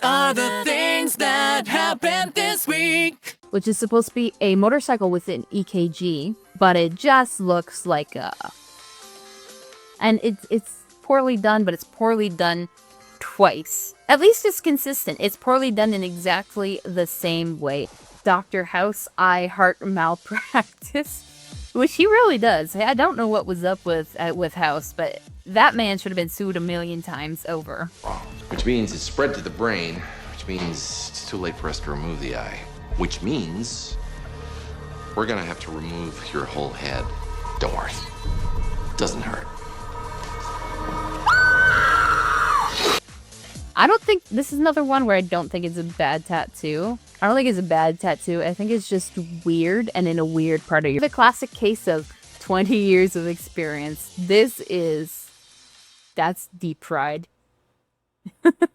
are the things that happened this week. Which is supposed to be a motorcycle with an EKG, but it just looks like a... And it's poorly done, but it's poorly done twice. At least it's consistent. It's poorly done in exactly the same way. Dr. House, I heart malpractice, which he really does. I don't know what was up with House, but that man should have been sued 1,000,000 times over. Which means it's spread to the brain, which means it's too late for us to remove the eye. Which means we're gonna have to remove your whole head. Don't worry, it doesn't hurt. I don't think, this is another one where I don't think it's a bad tattoo. I don't think it's a bad tattoo. I think it's just weird and in a weird part of your... The classic case of 20 years of experience. That's deep fried.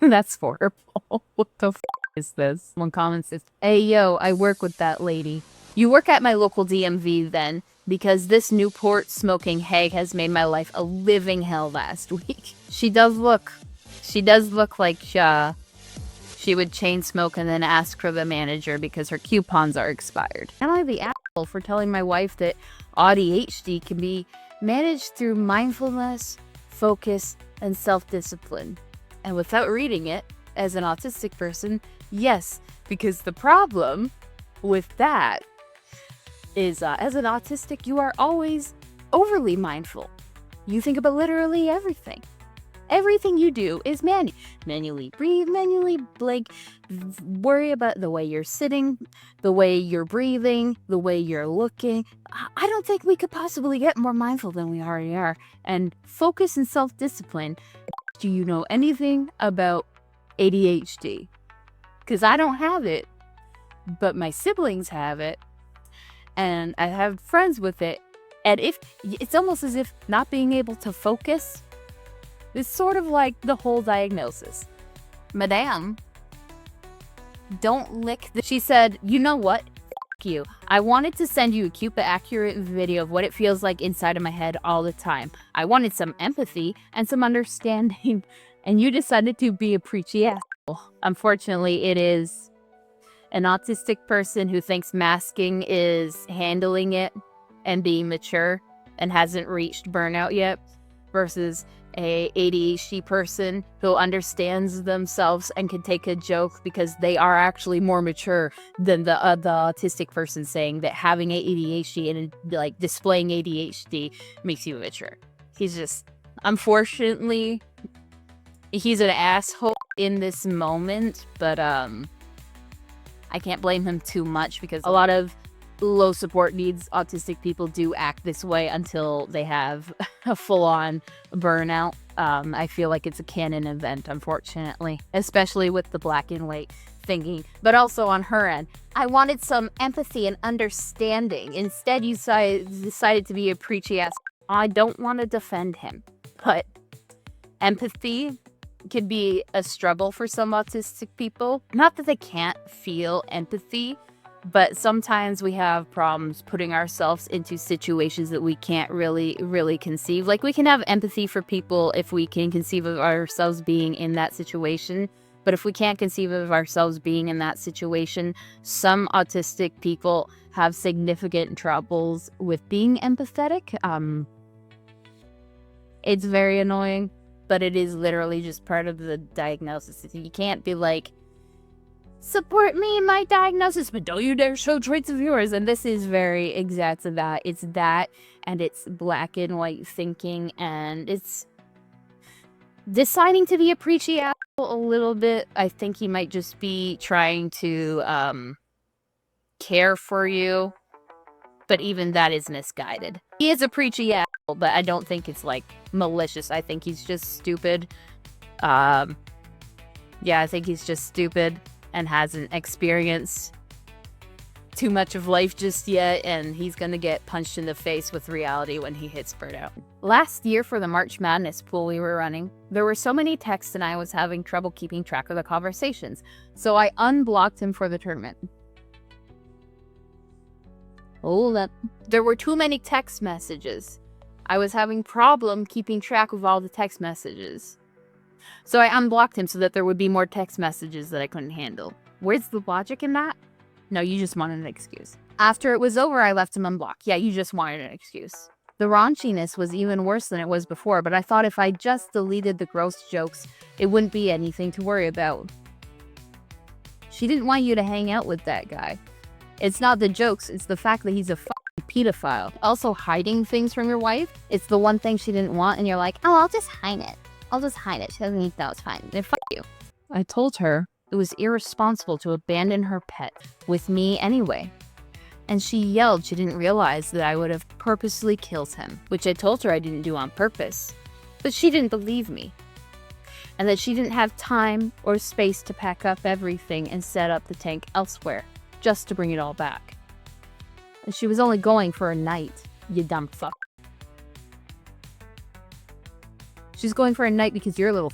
That's horrible. What the f is this? One comment says, hey yo, I work with that lady. You work at my local DMV then, because this Newport smoking hag has made my life a living hell last week. She does look like she would chain smoke and then ask for the manager because her coupons are expired. Am I the asshole for telling my wife that ADHD can be managed through mindfulness, focus, and self-discipline? And without reading it, as an autistic person, yes, because the problem with that is as an autistic, you are always overly mindful. You think about literally everything. Everything you do is manually breathe, manually blink, worry about the way you're sitting, the way you're breathing, the way you're looking. I don't think we could possibly get more mindful than we already are. And focus and self-discipline. Do you know anything about ADHD? Because I don't have it, but my siblings have it, and I have friends with it. And it's almost as if not being able to focus is sort of like the whole diagnosis. Madame, don't lick the... She said, you know what? F you. I wanted to send you a cute but accurate video of what it feels like inside of my head all the time. I wanted some empathy and some understanding, and you decided to be a preachy asshole. Unfortunately, it is an autistic person who thinks masking is handling it and being mature and hasn't reached burnout yet, versus a ADHD person who understands themselves and can take a joke because they are actually more mature than the autistic person saying that having ADHD and like displaying ADHD makes you mature. He's just, unfortunately, he's an asshole in this moment, but I can't blame him too much because a lot of low support needs autistic people do act this way until they have a full-on burnout. I feel like it's a canon event, unfortunately, especially with the black and white thinking, but also on her end. I wanted some empathy and understanding. Instead, you decided to be a preachy ass. I don't want to defend him, but empathy can be a struggle for some autistic people. Not that they can't feel empathy, but sometimes we have problems putting ourselves into situations that we can't really conceive. Like, we can have empathy for people if we can conceive of ourselves being in that situation. But if we can't conceive of ourselves being in that situation, some autistic people have significant troubles with being empathetic. It's very annoying, but it is literally just part of the diagnosis. You can't be like, support me in my diagnosis, but don't you dare show traits of yours. And this is very exact to that. It's that, and it's black and white thinking, and it's deciding to be a preachy asshole a little bit. I think he might just be trying to care for you, but even that is misguided. He is a preachy asshole, but I don't think it's like malicious. I think he's just stupid. Yeah, I think he's just stupid and hasn't experienced too much of life just yet, and he's gonna get punched in the face with reality when he hits burnout. Last year for the March Madness pool we were running, there were so many texts and I was having trouble keeping track of the conversations, so I unblocked him for the tournament. Hold up. There were too many text messages. I was having problem keeping track of all the text messages. So I unblocked him so that there would be more text messages that I couldn't handle. Where's the logic in that? No, you just wanted an excuse. After it was over, I left him unblocked. Yeah, you just wanted an excuse. The raunchiness was even worse than it was before, but I thought if I just deleted the gross jokes, it wouldn't be anything to worry about. She didn't want you to hang out with that guy. It's not the jokes, it's the fact that he's a fucking pedophile. Also, hiding things from your wife, it's the one thing she didn't want, and you're like, oh, I'll just hide it. I'll just hide it. She doesn't need to know, it's fine. Then fuck you. I told her it was irresponsible to abandon her pet with me anyway. And she yelled she didn't realize that I would have purposely killed him, which I told her I didn't do on purpose. But she didn't believe me. And that she didn't have time or space to pack up everything and set up the tank elsewhere, just to bring it all back. And she was only going for a night, you dumb fuck. She's going for a night because you're a little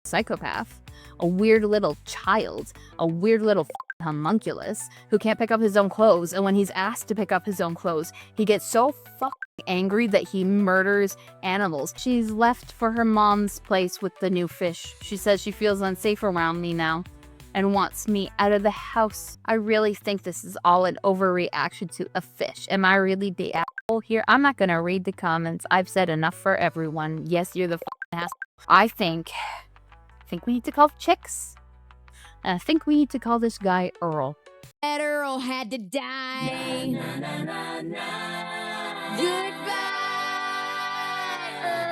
psychopath. A weird little child. A weird little homunculus who can't pick up his own clothes, and when he's asked to pick up his own clothes, he gets so angry that he murders animals. She's left for her mom's place with the new fish. She says she feels unsafe around me now and wants me out of the house. I really think this is all an overreaction to a fish. Am I really the asshole here? I'm not gonna read the comments. I've said enough for everyone. Yes, you're the asshole. I think we need to call chicks. And I think we need to call this guy Earl. That Earl had to die. Goodbye, Earl.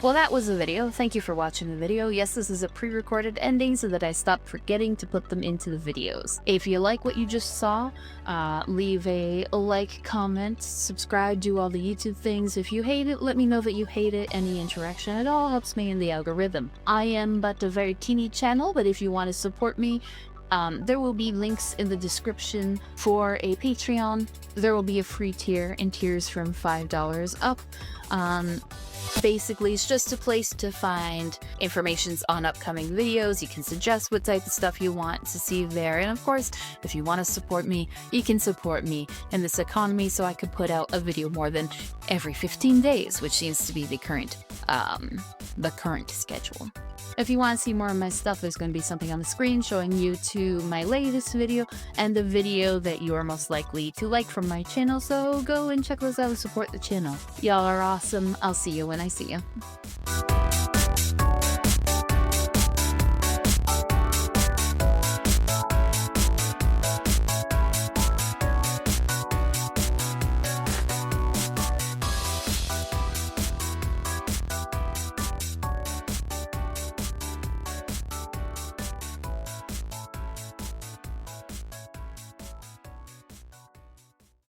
Well, that was the video. Thank you for watching the video. Yes, this is a pre-recorded ending so that I stopped forgetting to put them into the videos. If you like what you just saw, leave a like, comment, subscribe, do all the YouTube things. If you hate it, let me know that you hate it. Any interaction at all helps me in the algorithm. I am but a very teeny channel, but if you want to support me, there will be links in the description for a Patreon. There will be a free tier and tiers from $5 up. Basically, it's just a place to find information on upcoming videos. You can suggest what type of stuff you want to see there. And of course, if you want to support me, you can support me in this economy so I could put out a video more than every 15 days, which seems to be the current schedule. If you want to see more of my stuff, there's going to be something on the screen showing you to my latest video and the video that you are most likely to like from my channel, so go and check those out and support the channel. Y'all are awesome. I'll see you when I see you.